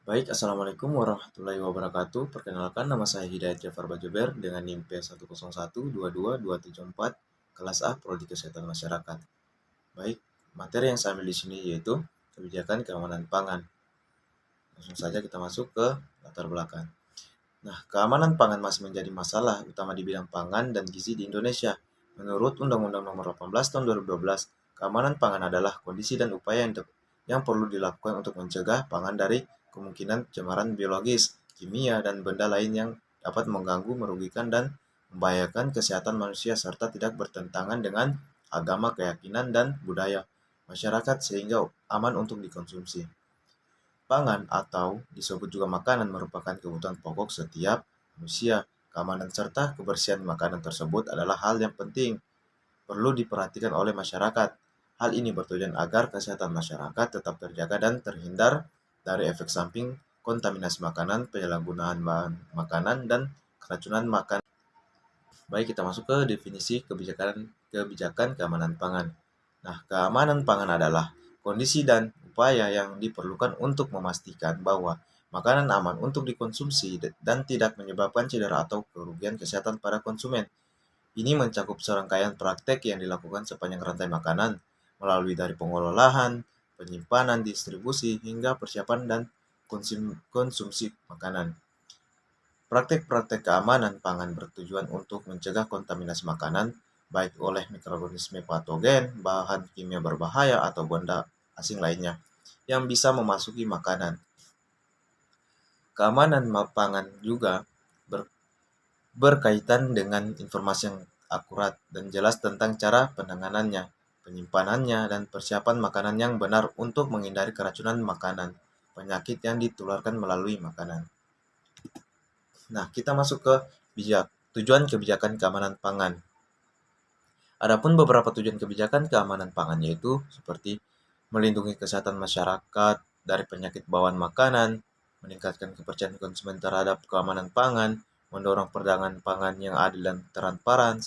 Baik, Assalamualaikum warahmatullahi wabarakatuh. Perkenalkan, nama saya Hidayat Jafar Bajober dengan NIM P101222744, kelas A, Prodi Kesehatan Masyarakat. Baik, materi yang saya ambil di sini yaitu kebijakan keamanan pangan. Langsung saja kita masuk ke latar belakang. Nah, keamanan pangan masih menjadi masalah utama di bidang pangan dan gizi di Indonesia. Menurut Undang-Undang Nomor 18 Tahun 2012, keamanan pangan adalah kondisi dan upaya yang perlu dilakukan untuk mencegah pangan dari kemungkinan pencemaran biologis, kimia, dan benda lain yang dapat mengganggu, merugikan, dan membahayakan kesehatan manusia serta tidak bertentangan dengan agama, keyakinan, dan budaya masyarakat sehingga aman untuk dikonsumsi. Pangan atau disebut juga makanan merupakan kebutuhan pokok setiap manusia. Keamanan serta kebersihan makanan tersebut adalah hal yang penting, perlu diperhatikan oleh masyarakat. Hal ini bertujuan agar kesehatan masyarakat tetap terjaga dan terhindar dari efek samping kontaminasi makanan, penyalahgunaan bahan makanan, dan keracunan makan. Baik, kita masuk ke definisi kebijakan keamanan pangan. Nah, keamanan pangan adalah kondisi dan upaya yang diperlukan untuk memastikan bahwa makanan aman untuk dikonsumsi dan tidak menyebabkan cedera atau kerugian kesehatan pada konsumen. Ini mencakup serangkaian praktek yang dilakukan sepanjang rantai makanan, melalui dari pengolahan, penyimpanan, distribusi, hingga persiapan dan konsumsi makanan. Praktek-praktek keamanan pangan bertujuan untuk mencegah kontaminasi makanan, baik oleh mikroorganisme patogen, bahan kimia berbahaya, atau benda asing lainnya yang bisa memasuki makanan. Keamanan pangan juga berkaitan dengan informasi yang akurat dan jelas tentang cara penanganannya, penyimpanannya, dan persiapan makanan yang benar untuk menghindari keracunan makanan, penyakit yang ditularkan melalui makanan. Nah, kita masuk ke tujuan kebijakan keamanan pangan. Adapun beberapa tujuan kebijakan keamanan pangan yaitu seperti melindungi kesehatan masyarakat dari penyakit bawaan makanan, meningkatkan kepercayaan konsumen terhadap keamanan pangan, mendorong perdagangan pangan yang adil dan transparan,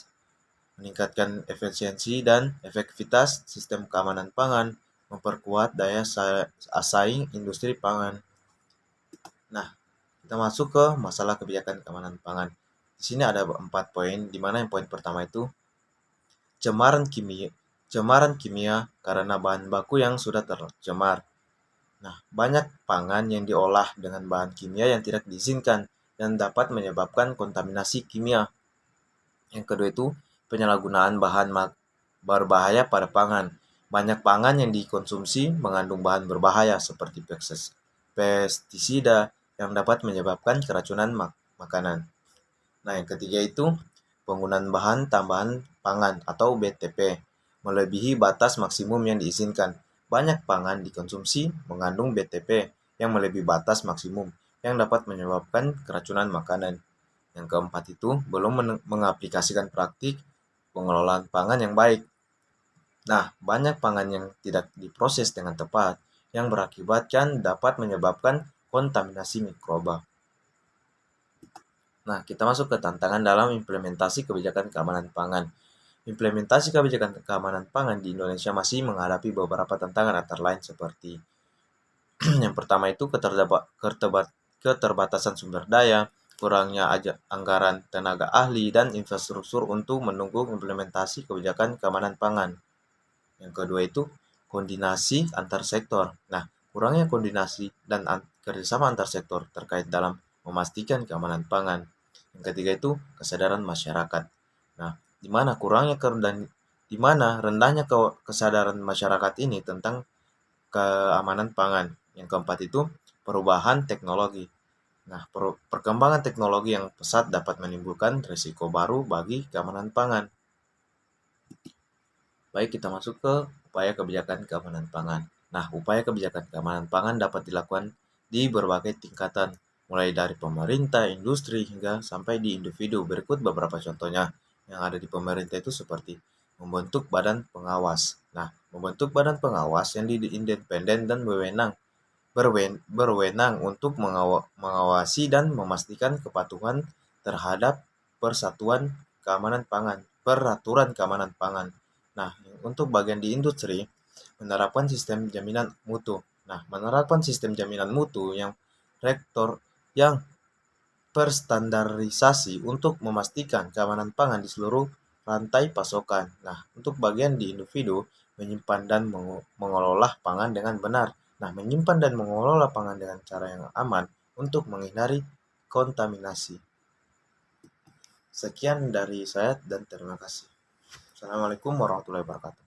meningkatkan efisiensi dan efektivitas sistem keamanan pangan, memperkuat daya saing industri pangan. Nah, kita masuk ke masalah kebijakan keamanan pangan. Di sini ada 4 poin, di mana yang poin pertama itu cemaran kimia karena bahan baku yang sudah tercemar. Nah, banyak pangan yang diolah dengan bahan kimia yang tidak diizinkan dan dapat menyebabkan kontaminasi kimia. Yang kedua itu penyalahgunaan bahan berbahaya pada pangan. Banyak pangan yang dikonsumsi mengandung bahan berbahaya seperti pestisida yang dapat menyebabkan keracunan makanan. Nah, yang ketiga itu penggunaan bahan tambahan pangan atau BTP melebihi batas maksimum yang diizinkan. Banyak pangan dikonsumsi mengandung BTP yang melebihi batas maksimum yang dapat menyebabkan keracunan makanan. Yang keempat itu belum mengaplikasikan praktik pengelolaan pangan yang baik. Nah, banyak pangan yang tidak diproses dengan tepat yang berakibatkan dapat menyebabkan kontaminasi mikroba. Nah, kita masuk ke tantangan dalam implementasi kebijakan keamanan pangan. Implementasi kebijakan keamanan pangan di Indonesia masih menghadapi beberapa tantangan antara lain seperti yang pertama itu keterbatasan sumber daya, kurangnya anggaran tenaga ahli, dan infrastruktur untuk mendukung implementasi kebijakan keamanan pangan. Yang kedua itu koordinasi antar sektor. Nah, kurangnya koordinasi dan kerjasama antar sektor terkait dalam memastikan keamanan pangan. Yang ketiga itu kesadaran masyarakat. Nah, di mana rendahnya kesadaran masyarakat ini tentang keamanan pangan. Yang keempat itu perubahan teknologi. Nah, perkembangan teknologi yang pesat dapat menimbulkan risiko baru bagi keamanan pangan. Baik, kita masuk ke upaya kebijakan keamanan pangan. Nah, upaya kebijakan keamanan pangan dapat dilakukan di berbagai tingkatan, mulai dari pemerintah, industri, hingga sampai di individu. Berikut beberapa contohnya yang ada di pemerintah itu seperti membentuk badan pengawas. Nah, membentuk badan pengawas yang independen dan berwenang untuk mengawasi dan memastikan kepatuhan terhadap peraturan keamanan pangan. Nah, untuk bagian di industri, menerapkan sistem jaminan mutu. Nah, menerapkan sistem jaminan mutu yang rektor yang terstandarisasi untuk memastikan keamanan pangan di seluruh rantai pasokan. Nah, untuk bagian di individu, menyimpan dan mengelola pangan dengan benar. Nah, menyimpan dan mengelola pangan dengan cara yang aman untuk menghindari kontaminasi. Sekian dari saya dan terima kasih. Assalamualaikum warahmatullahi wabarakatuh.